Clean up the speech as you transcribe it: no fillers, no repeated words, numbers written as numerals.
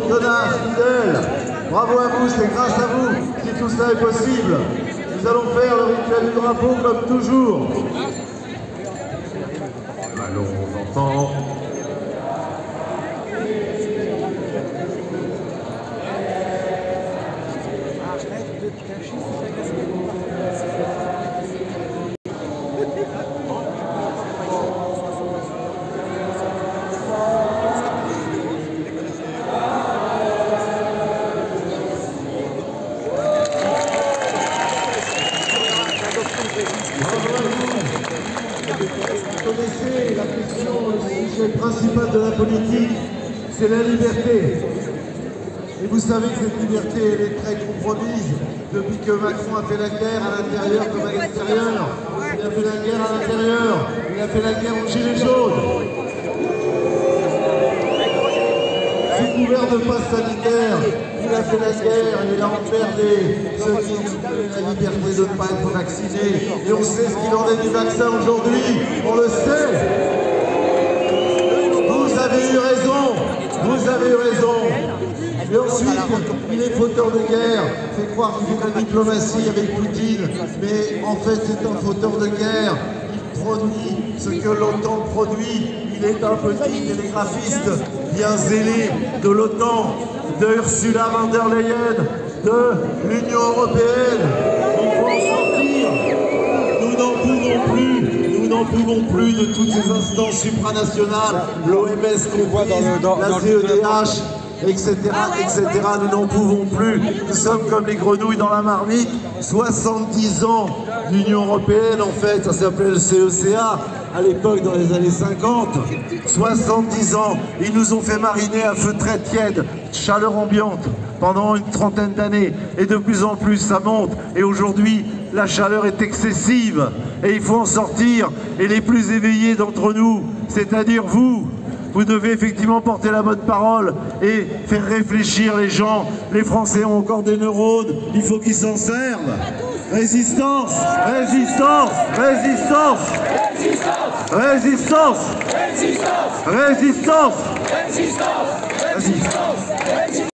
Tenace, fidèle, bravo à vous, c'est grâce à vous si tout cela est possible. Nous allons faire le rituel du drapeau comme toujours. Allons, enfants. Vous connaissez la question, le sujet principal de la politique, c'est la liberté. Et vous savez que cette liberté, elle est très compromise depuis que Macron a fait la guerre à l'intérieur comme à l'extérieur. Il a fait la guerre à l'intérieur, il a fait la guerre aux gilets jaunes. Sous couvert de passe sanitaire, il a fait la guerre, il a emmerdé ceux qui ont la liberté de ne pas être vaccinés. Et on sait ce qu'il en est du vaccin aujourd'hui, on le sait. Vous avez eu raison, vous avez eu raison. Et ensuite, il est fauteur de guerre, fait croire qu'il fait de la diplomatie avec Poutine, mais en fait c'est un fauteur de guerre. Il produit ce que l'OTAN produit. Il est un petit télégraphiste bien zélé de l'OTAN, de Ursula von der Leyen, de l'Union européenne. Il faut en sortir. Nous n'en pouvons plus de toutes ces instances supranationales, l'OMS qu'on voit la CEDH, etc., etc. Nous n'en pouvons plus. Nous sommes comme les grenouilles dans la marmite. 70 ans d'Union européenne, en fait, ça s'appelait le CECA à l'époque dans les années 50. 70 ans, ils nous ont fait mariner à feu très tiède, chaleur ambiante, pendant une trentaine d'années. Et de plus en plus, ça monte. Et aujourd'hui, la chaleur est excessive. Et il faut en sortir. Et les plus éveillés d'entre nous, c'est-à-dire vous, vous devez effectivement porter la bonne parole et faire réfléchir les gens. Les Français ont encore des neurones, il faut qu'ils s'en servent. Résistance, résistance, résistance, résistance, résistance, résistance, résistance, résistance.